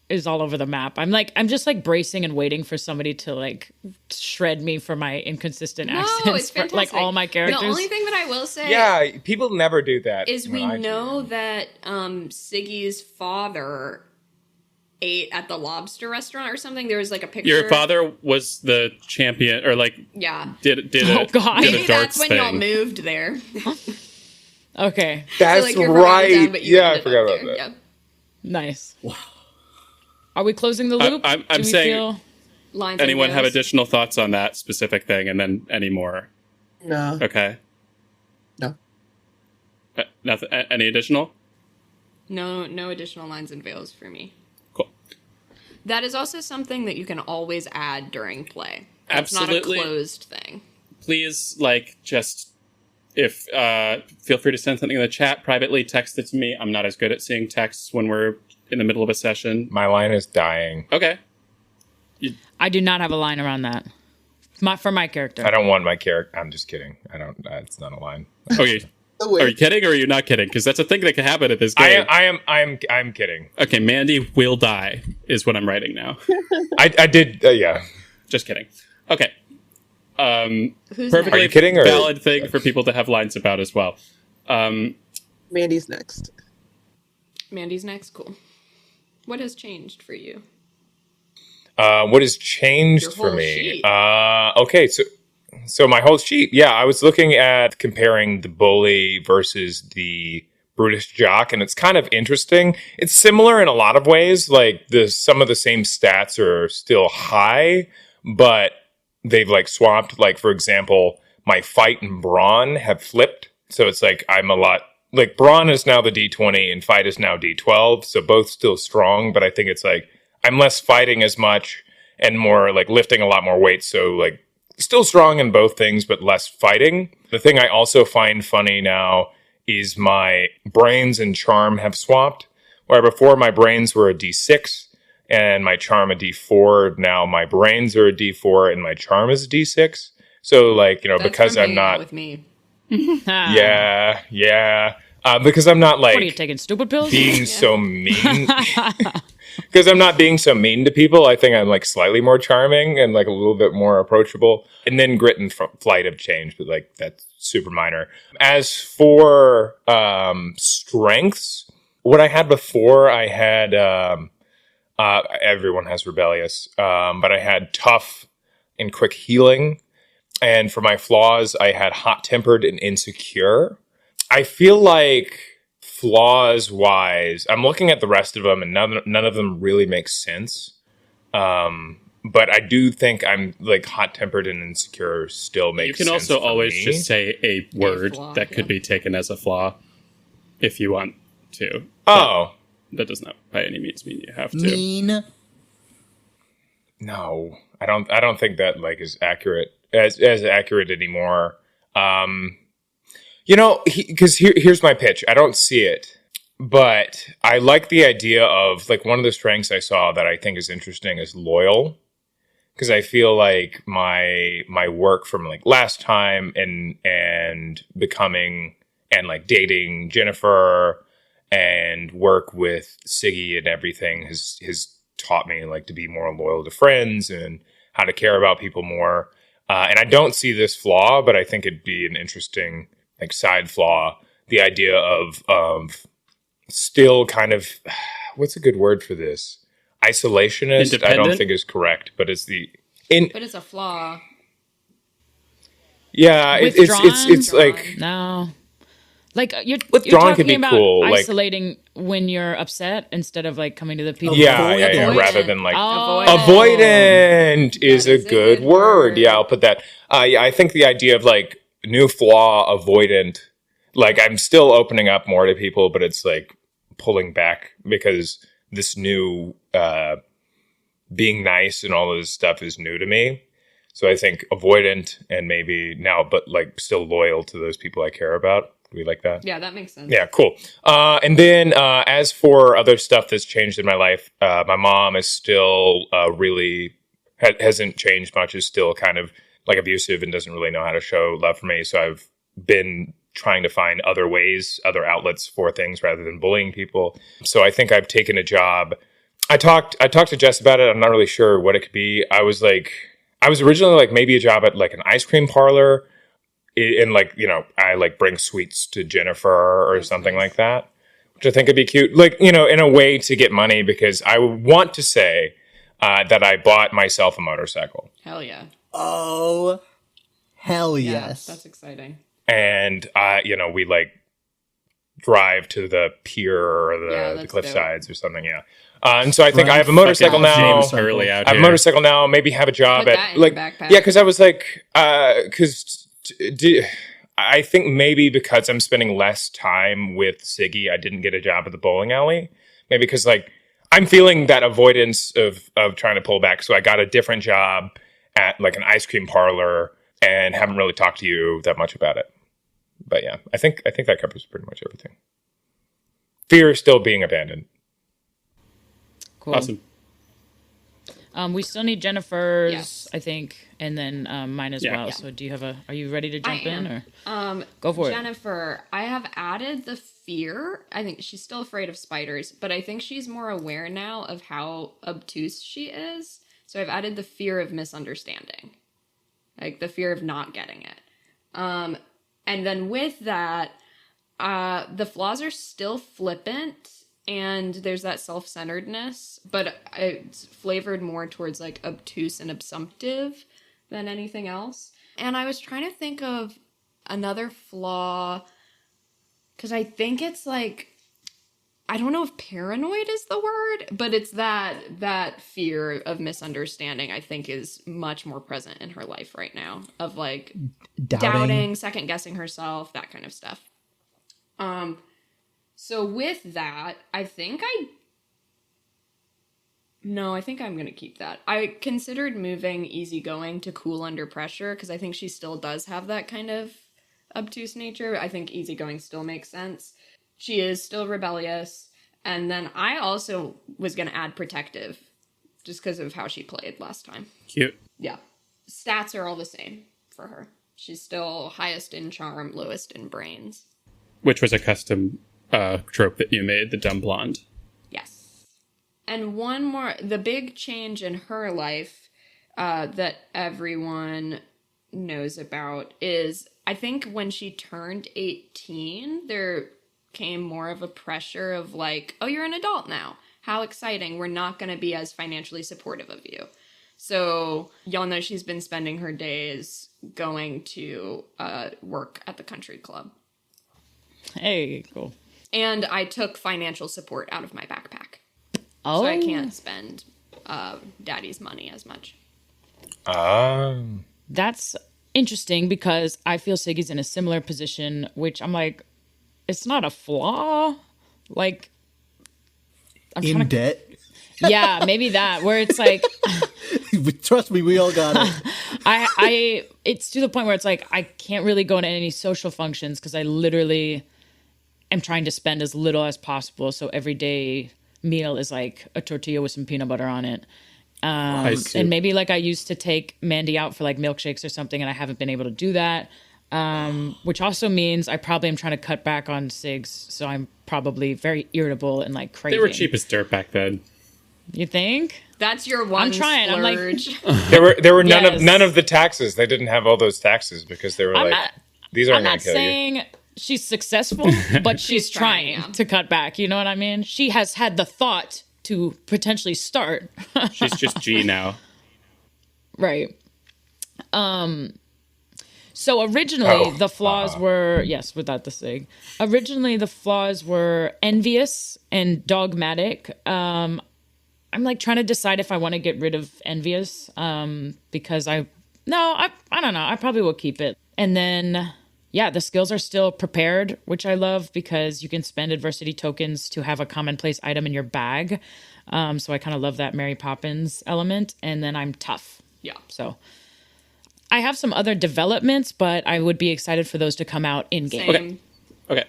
is all over the map. I'm just like bracing and waiting for somebody to like shred me for my inconsistent accents. It's fantastic. For, like all my characters. The only thing that I will say, people never do that. Is we know that Siggy's father ate at the lobster restaurant or something. There was like a picture. Your father was the champion, or like did God. Maybe a darts that's when y'all moved there. Okay, that's so, like, right. I forgot about that. Yeah. Nice. Wow. Are we closing the loop? I'm saying, anyone have additional thoughts on that specific thing, and then any more? No. Okay. No. Nothing. Any additional? No additional lines and veils for me. Cool. That is also something that you can always add during play. It's Absolutely. Not a closed thing. Please, just if feel free to send something in the chat privately. Text it to me. I'm not as good at seeing texts when we're in the middle of a session. My line is dying. Okay. I do not have a line around that. For my character. I don't want my character. I'm just kidding. I don't. It's not a line. Okay. Are you kidding or are you not kidding? Because that's a thing that can happen at this game. I'm kidding. Okay, Mandy will die is what I'm writing now. I did. Yeah. Just kidding. Okay. Who's perfectly Are you kidding, valid thing for people to have lines about as well. Mandy's next. Mandy's next. Cool. What has changed for you? What has changed for me? Sheet. Okay, so my whole sheet. Yeah, I was looking at comparing the bully versus the brutish jock, and it's kind of interesting. It's similar in a lot of ways. Like some of the same stats are still high, but they've like swapped. Like for example, my fight and brawn have flipped. So it's like I'm a lot. Like, brawn is now the D20 and fight is now D12, so both still strong, but I think it's like, I'm less fighting as much and more, like, lifting a lot more weight, so, like, still strong in both things, but less fighting. The thing I also find funny now is my brains and charm have swapped, where before my brains were a D6 and my charm a D4, now my brains are a D4 and my charm is a D6. So, like, That's because I'm not... with me. Yeah. Because I'm not like. What are you taking? Stupid pills? Being so mean. Because I'm not being so mean to people. I think I'm like slightly more charming and like a little bit more approachable. And then grit and flight have changed, but like that's super minor. As for strengths, what I had before, I had everyone has rebellious, but I had tough and quick healing. And for my flaws, I had hot-tempered and insecure. I feel like flaws-wise, I'm looking at the rest of them, and none of them really make sense. But I do think I'm like hot-tempered and insecure still makes sense. You can also always me. just say a word that could be taken as a flaw if you want to. Oh. That does not by any means mean you have to. Mean. No, I don't think that like is accurate. As accurate anymore. Because here's my pitch. I don't see it, but I like the idea of like one of the strengths I saw that I think is interesting is loyal. Because I feel like my work from like last time and becoming and like dating Jennifer and work with Ciggy and everything has taught me like to be more loyal to friends and how to care about people more. And I don't see this flaw, but I think it'd be an interesting like side flaw. The idea of still kind of, what's a good word for this? Isolationist, I don't think is correct, but it's but it's a flaw. Yeah, it's like no. Like you're Withdrawing could talking be about cool, like- isolating when you're upset instead of like coming to the people. Yeah. Avoidant. Rather than like Oh. avoidant is That a good word. Yeah, I'll put that. Yeah, I think the idea of like new flaw, avoidant, like I'm still opening up more to people, but it's like pulling back because this new being nice and all this stuff is new to me. So I think avoidant and maybe now, but like still loyal to those people I care about. Do we like that? Yeah, that makes sense. Yeah, cool. And then as for other stuff that's changed in my life, my mom is still really hasn't changed much, is still kind of like abusive and doesn't really know how to show love for me. So I've been trying to find other ways, other outlets for things rather than bullying people. So I think I've taken a job. I talked to Jess about it. I'm not really sure what it could be. I was originally like maybe a job at like an ice cream parlor. And like, you know, I like bring sweets to Jennifer or something like that, which I think would be cute. Like, you know, in a way to get money, because I want to say that I bought myself a motorcycle. Hell yeah. Oh, hell Yeah, yes. that's exciting. And, you know, we like drive to the pier or the that's cliff dope. sides or something. Yeah. And so I think Right. I have a motorcycle Fucking now. James Hurley out I have a here. motorcycle now. Maybe have a job Put that at in like, your backpack. yeah, because I was like, I think maybe because I'm spending less time with Ciggy, I didn't get a job at the bowling alley. Maybe because like I'm feeling that avoidance of trying to pull back. So I got a different job at like an ice cream parlor and haven't really talked to you that much about it. But yeah, I think that covers pretty much everything. Fear is still being abandoned. Cool. Awesome. We still need Jennifer's, Yes. I think, and then mine as Yeah. well. Yeah. So do you have are you ready to jump I in am. or go for it? Jennifer, I have added the fear. I think she's still afraid of spiders, but I think she's more aware now of how obtuse she is. So I've added the fear of misunderstanding, like the fear of not getting it. And then with that, the flaws are still flippant. And there's that self-centeredness, but it's flavored more towards like obtuse and assumptive than anything else. And I was trying to think of another flaw, because I think it's like, I don't know if paranoid is the word, but it's that fear of misunderstanding, I think, is much more present in her life right now, of like doubting, second guessing herself, that kind of stuff. So with that, I think I'm going to keep that. I considered moving easygoing to cool under pressure because I think she still does have that kind of obtuse nature. I think easygoing still makes sense. She is still rebellious. And then I also was going to add protective just because of how she played last time. Cute. Yeah. Stats are all the same for her. She's still highest in charm, lowest in brains. Which was a custom trope that you made, the dumb blonde. Yes. And one more, the big change in her life that everyone knows about is, I think when she turned 18, there came more of a pressure of like, oh, you're an adult now. How exciting. We're not going to be as financially supportive of you. So y'all know she's been spending her days going to work at the country club. Hey, cool. And I took financial support out of my backpack. Oh, So I can't spend daddy's money as much. That's interesting because I feel Siggy's in a similar position, which I'm like, it's not a flaw. Like, I'm In trying to, debt. yeah, maybe that, where it's like, Trust me, we all got it. it's to the point where it's like, I can't really go to any social functions because I literally am trying to spend as little as possible. So every day meal is like a tortilla with some peanut butter on it. And maybe like I used to take Mandy out for like milkshakes or something, and I haven't been able to do that. Which also means I probably am trying to cut back on cigs. So I'm probably very irritable and like craving. They were cheap as dirt back then. You think? That's your one I'm trying. I'm like- splurge. There were none Yes. of the taxes. They didn't have all those taxes because they were I'm like, not- these I'm aren't going not to kill you. saying she's successful, but she's trying trying, yeah. to cut back. You know what I mean? She has had the thought to potentially start. She's just G now. Right. So originally the flaws were, yes, without the sig. Originally the flaws were envious and dogmatic. I'm like trying to decide if I want to get rid of envious because I don't know. I probably will keep it. And then, yeah, the skills are still prepared, which I love because you can spend adversity tokens to have a commonplace item in your bag. So I kind of love that Mary Poppins element. And then I'm tough. Yeah. So I have some other developments, but I would be excited for those to come out in game. Okay.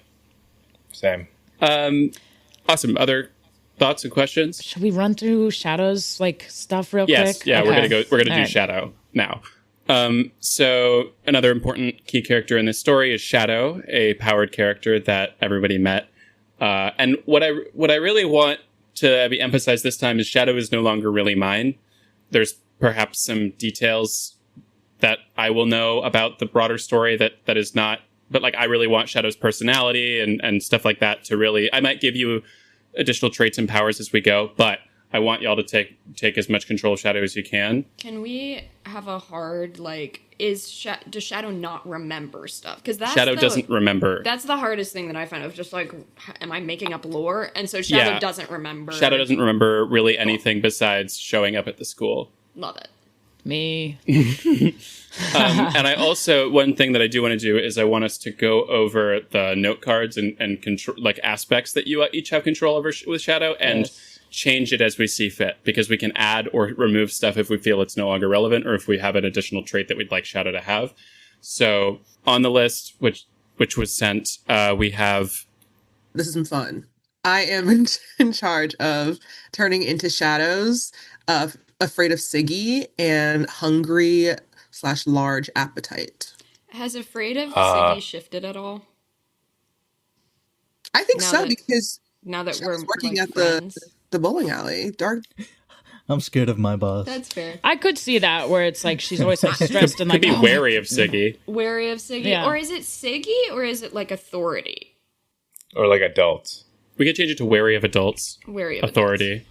Same. Awesome. Other thoughts and questions? Should we run through Shadow's like stuff real Yes. quick? Yeah, Okay. we're gonna do right. Shadow now. So another important key character in this story is Shadow, a powered character that everybody met. And what I really want to be emphasized this time is Shadow is no longer really mine. There's perhaps some details that I will know about the broader story that is not, but like I really want Shadow's personality and stuff like that to really, I might give you additional traits and powers as we go, but I want y'all to take as much control of Shadow as you can. Can we have a hard, like, does Shadow not remember stuff? Because Shadow doesn't remember. That's the hardest thing that I find of just like, am I making up lore? And so Shadow doesn't remember. Shadow doesn't remember really anything besides showing up at the school. Love it. Me. And I also, one thing that I do want to do is I want us to go over the note cards and control, like aspects that you each have control over with Shadow and change it as we see fit, because we can add or remove stuff if we feel it's no longer relevant or if we have an additional trait that we'd like Shadow to have. So on the list, which was sent, we have... This is Mfon. I am in charge of turning into shadows, afraid of Ciggy, and hungry/large appetite. Has afraid of Ciggy shifted at all? I think Now so, that- because Now that Shadow's we're working like, at friends? the bowling alley. I'm scared of my boss. That's fair. I could see that where it's like she's always like stressed and Could like be wary of Ciggy. Wary of Ciggy? Yeah. Or is it Ciggy or is it like authority? Or like adults. We could change it to wary of adults. Wary of Authority.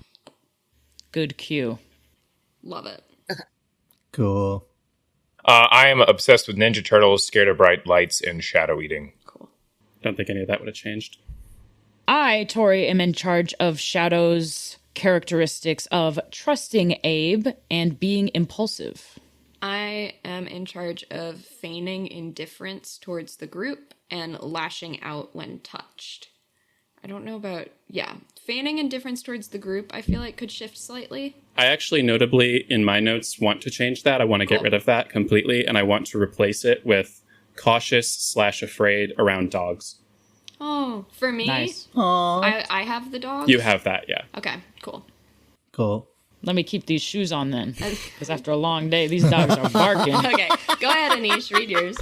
good cue. Love it. Cool. I am obsessed with Ninja Turtles, scared of bright lights, and shadow eating. Cool. Don't think any of that would have changed. I, Tori, am in charge of Shadow's characteristics of trusting Abe and being impulsive. I am in charge of feigning indifference towards the group and lashing out when touched. I don't know about, feigning indifference towards the group, I feel like could shift slightly. I actually notably in my notes want to change that. I want to get rid of that completely, and I want to replace it with cautious/afraid around dogs. Oh, for me? Nice. Aww. I have the dogs? You have that, yeah. Okay, cool. Cool. Let me keep these shoes on then, because after a long day, these dogs are barking. Okay, go ahead, Anish, read yours.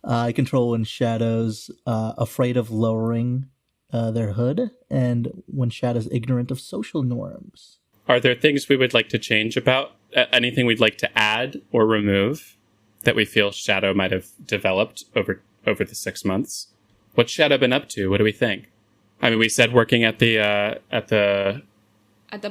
I control when Shadow's afraid of lowering their hood, and when Shadow's ignorant of social norms. Are there things we would like to change about? Anything we'd like to add or remove that we feel Shadow might have developed over the 6 months? What's Shadow been up to? What do we think? I mean, we said working at the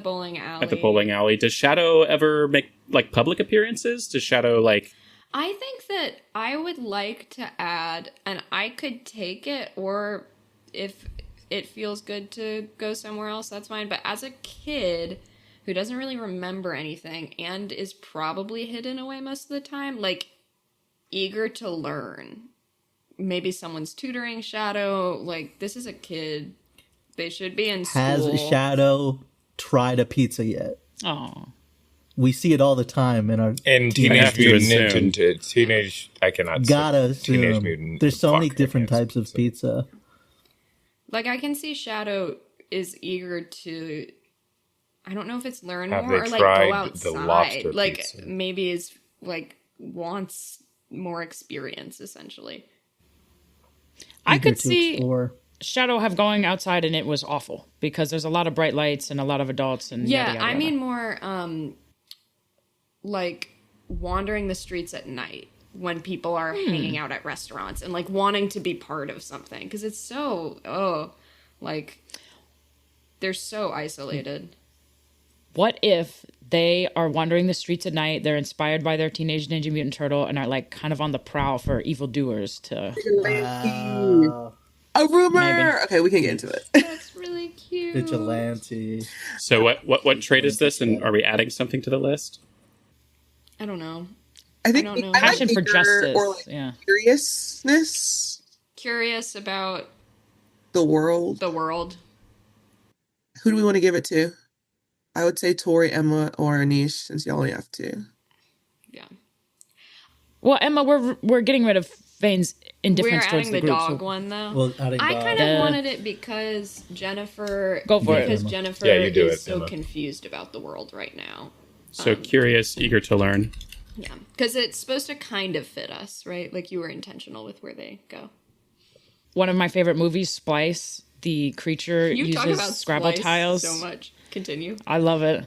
bowling alley. At the bowling alley. Does Shadow ever make like public appearances? Does Shadow like... I think that I would like to add, and I could take it, or if it feels good to go somewhere else, that's fine. But as a kid who doesn't really remember anything and is probably hidden away most of the time, like, eager to learn. Maybe someone's tutoring Shadow. Like, this is a kid. They should be in school. Has Shadow tried a pizza yet? Oh, We see it all the time in our... And have Teenage to Mutant assume. Ninja... Teenage... I cannot Gotta say Teenage assume. Mutant... There's so many fuck, I different can't types of say pizza. Like, I can see Shadow is eager to... I don't know if it's learn Have more they or, like, tried go the outside. lobster Like, pizza? maybe is, like, wants more experience, essentially. I Eager could to see explore. Shadow have going outside and it was awful because there's a lot of bright lights and a lot of adults and Yeah, yada, yada, I yada. mean more, like, wandering the streets at night when people are hanging out at restaurants and, like, wanting to be part of something. Because it's so, like, they're so isolated. What if they are wandering the streets at night, they're inspired by their Teenage Ninja Mutant Turtle, and are like kind of on the prowl for evildoers to... A rumor! Maybe. Okay, we can get into it. That's really cute. Vigilante. So what trait is this, and are we adding something to the list? I don't know. I think don't know. I Passion for eager justice. or like Yeah. curiousness. Curious about The world. the world. Who do we want to give it to? I would say Tori, Emma, or Anish, since you only have two. Yeah. Well, Emma, we're getting rid of Vane's indifference We're towards adding the the group. dog So one though. Well, adding I dog. kind of wanted it because Jennifer. Go for it. Because Emma. Jennifer Yeah, you do is it, so Emma. confused about the world right now. So curious, eager to learn. Yeah, because it's supposed to kind of fit us, right? Like you were intentional with where they go. one of my favorite movies, Splice, the creature You talk uses about Scrabble Splice tiles. so much. Continue. I love it.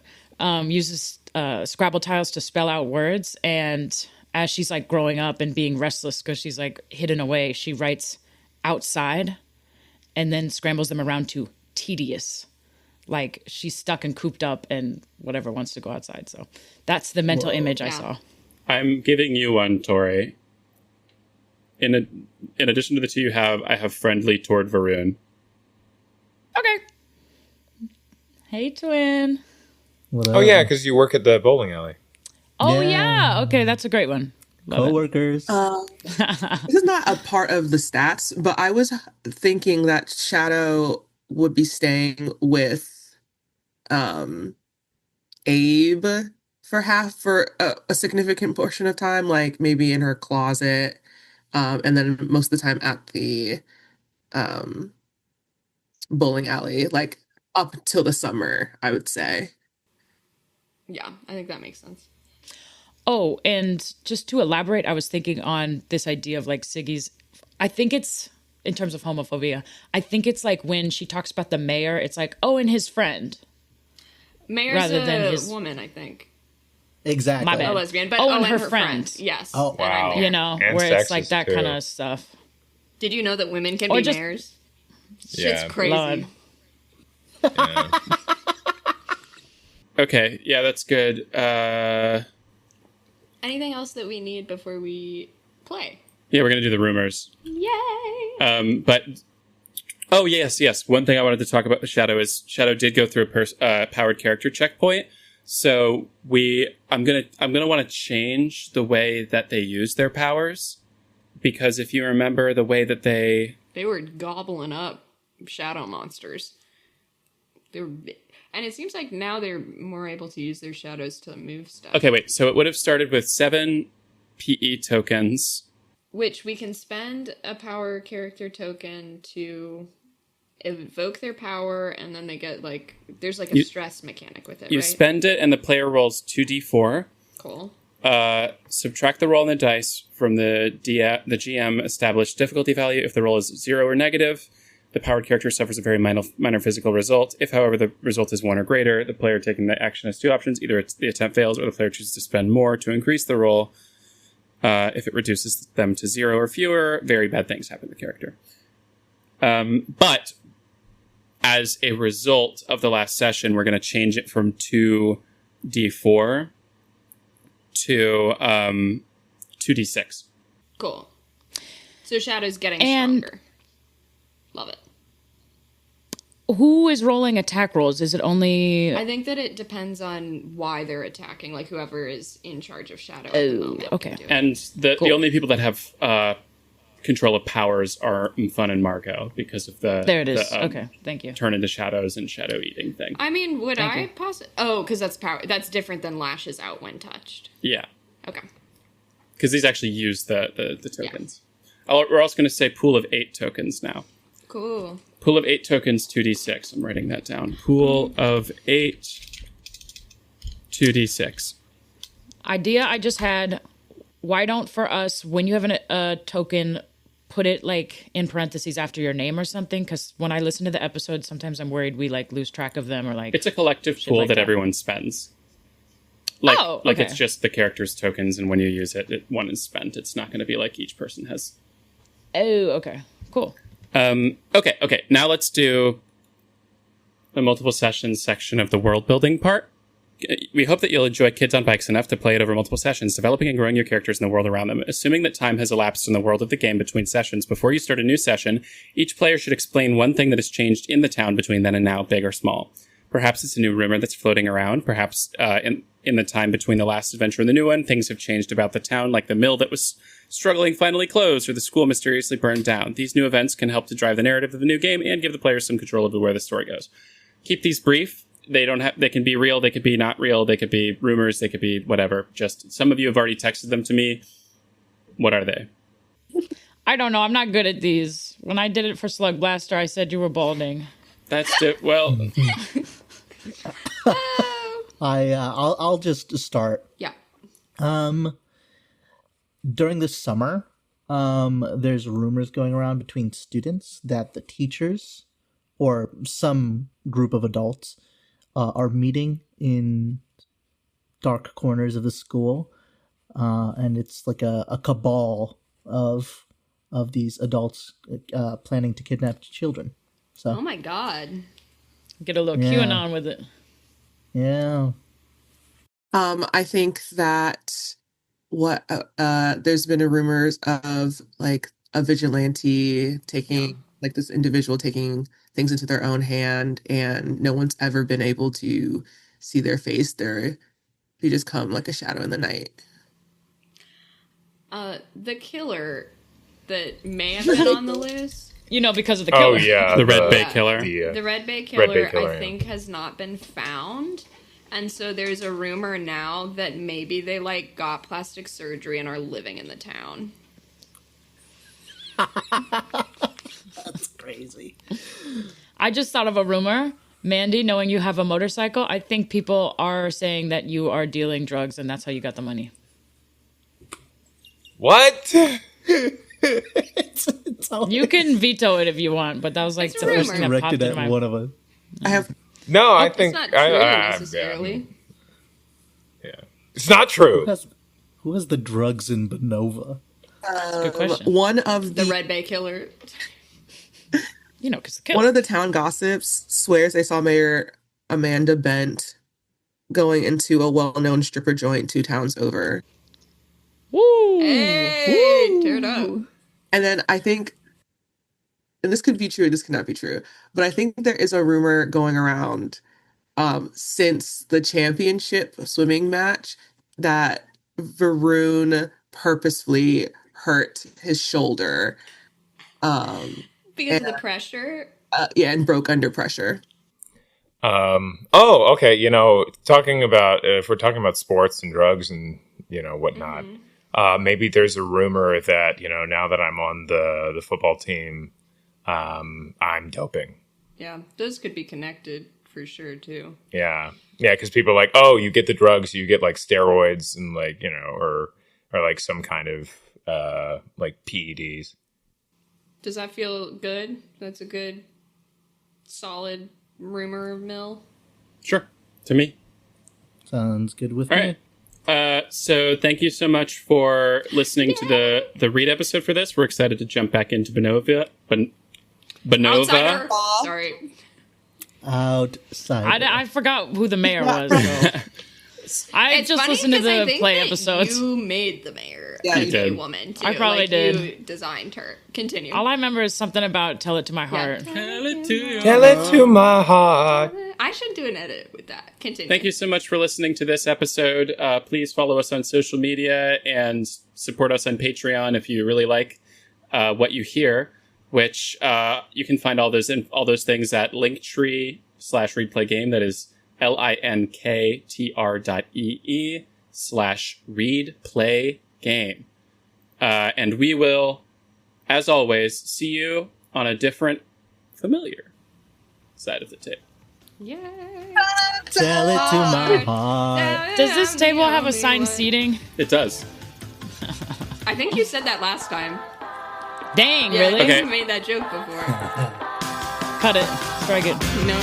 Uses Scrabble tiles to spell out words, and as she's like growing up and being restless because she's like hidden away, she writes outside and then scrambles them around to tedious. Like she's stuck and cooped up and whatever wants to go outside. So that's the mental image I Yeah. saw. I'm giving you one, Tori. In addition to the two you have, I have friendly toward Varun. Okay. Hey, twin. Oh yeah, because you work at the bowling alley. Oh, Yeah. yeah. Okay, that's a great one. Love it. Co-workers. This is not a part of the stats, but I was thinking that Shadow would be staying with Abe for a significant portion of time, like maybe in her closet, and then most of the time at the bowling alley, like up until the summer, I would say. Yeah, I think that makes sense. Oh, and just to elaborate, I was thinking on this idea of like Ciggy's, I think it's, in terms of homophobia, I think it's like when she talks about the mayor, it's like, oh, and his friend. Mayor's Rather than a his- woman, I think. Exactly. My bad. A lesbian, but and and her friend. Yes. Oh. and I'm Wow. there. You know, And where it's like sexist, that too. kind of stuff. Did you know that women can Or be just- mayors? Shit's Yeah. crazy. Lord. Yeah. Okay, yeah, that's good. Anything else that we need before we play? Yeah, we're gonna do the rumors. Yay! But oh yes. One thing I wanted to talk about with Shadow is Shadow did go through a powered character checkpoint. So I'm gonna want to change the way that they use their powers, because if you remember the way that they They were gobbling up shadow monsters. And it seems like now they're more able to use their shadows to move stuff. okay, wait. So it would have started with 7 PE tokens. Which we can spend a power character token to evoke their power, and then they get like there's like a stress mechanic with it, You right? spend it, and the player rolls 2d4. Cool. Subtract the roll on the dice from the GM established difficulty value. If the roll is 0 or negative, the powered character suffers a very minor physical result. If, however, the result is 1 or greater, the player taking the action has 2 options. Either the attempt fails, or the player chooses to spend more to increase the roll. If it reduces them to 0 or fewer, very bad things happen to the character. But as a result of the last session, we're going to change it from 2d4 to 2d6. Cool. So Shadow's getting And- stronger. Love it. Who is rolling attack rolls? Is it only... I think that it depends on why they're attacking, like whoever is in charge of Shadow at the moment. okay. Can do it. And the Cool. only people that have control of powers are Mfon and Margot because of the There it is. the, Okay, thank you. turn into shadows and shadow eating thing. I mean, would Thank I you. possibly... Oh, because that's power. That's different than lashes out when touched. Yeah, Okay. because these actually use the tokens. We're also going to say pool of 8 tokens now. Cool. Pool of 8 tokens, 2d6. I'm writing that down. Pool of 8, 2d6. Idea I just had, why don't for us, when you have a token, put it like in parentheses after your name or something? Because when I listen to the episode, sometimes I'm worried we like lose track of them or like... It's a collective pool like that that. everyone spends. Like, Oh, like okay. it's just the character's tokens, and when you use it, one is spent. It's not going to be like each person has. Oh, okay. Cool. Okay. Now let's do the multiple sessions section of the world building part. We hope that you'll enjoy Kids on Bikes enough to play it over multiple sessions, developing and growing your characters in the world around them. Assuming that time has elapsed in the world of the game between sessions, before you start a new session, each player should explain one thing that has changed in the town between then and now, big or small. Perhaps it's a new rumor that's floating around. Perhaps in the time between the last adventure and the new one, things have changed about the town, like the mill that was struggling finally closed, or the school mysteriously burned down. These new events can help to drive the narrative of the new game and give the players some control over where the story goes. Keep these brief. They can be real, they could be not real, they could be rumors, they could be whatever. Just some of you have already texted them to me. What are they? I don't know. I'm not good at these. When I did it for Slug Blaster, I said you were balding. That's it. Well, I'll just start. Yeah. During the summer, there's rumors going around between students that the teachers or some group of adults are meeting in dark corners of the school, and it's like a cabal of these adults planning to kidnap children. So, oh my god, get a little QAnon with it. Yeah. I think that there's been a rumors of like a vigilante taking like this individual taking things into their own hand, and no one's ever been able to see their face. They just come like a shadow in the night. The killer that may have been on the loose. You know, because of the killer. Oh yeah, the Red Bay Killer. The Red Bay Killer, I think, has not been found. And so there's a rumor now that maybe they like got plastic surgery and are living in the town. That's crazy. I just thought of a rumor. Mandy, knowing you have a motorcycle, I think people are saying that you are dealing drugs and that's how you got the money. What? You can veto it if you want, but that was like It's the a first rumor. thing that popped Directed into at my one of us. I have No, I think It's not true necessarily. Yeah, it's not true. Who has the drugs in Beenovia? That's a good question. one of The Red Bay Killer. You know, because the killer. One of the town gossips swears they saw Mayor Amanda Bent going into a well-known stripper joint 2 towns over. Woo! Hey, tear it up. And then I think, and this could be true, this cannot be true, but I think there is a rumor going around since the championship swimming match that Varun purposefully hurt his shoulder. Because of the pressure? And broke under pressure. Oh, okay. You know, talking about if we're talking about sports and drugs and whatnot, maybe there's a rumor that now that I'm on the football team, I'm doping. Yeah, those could be connected for sure too. Yeah, because people are like, oh, you get the drugs, you get like steroids and like or like some kind of like PEDs. Does that feel good? That's a good, solid rumor mill. Sure, to me. Sounds good with All me. right. So thank you so much for listening to the read episode for this. We're excited to jump back into Beenovia. Beenova. Outsider. Sorry. Outside. I forgot who the mayor was. So. I It's just funny listened to 'cause I the think play that episodes. You made the mayor. Yeah, You you did. Woman too. I probably like, did. You designed her. Continue. All I remember is something about tell it to my heart. Tell it to you. Tell it to my heart. I should do an edit with that. Continue. Thank you so much for listening to this episode. Please follow us on social media and support us on Patreon if you really like what you hear, which you can find all those things at linktree/readplaygame. That is linktr.ee/readplaygame. And we will, as always, see you on a different familiar side of the table. Yay. Tell it to my heart. Does this table have assigned seating? It does. I think you said that last time. Dang, Yeah, really? I think Okay. you made that joke before. Cut it. Strike it. No.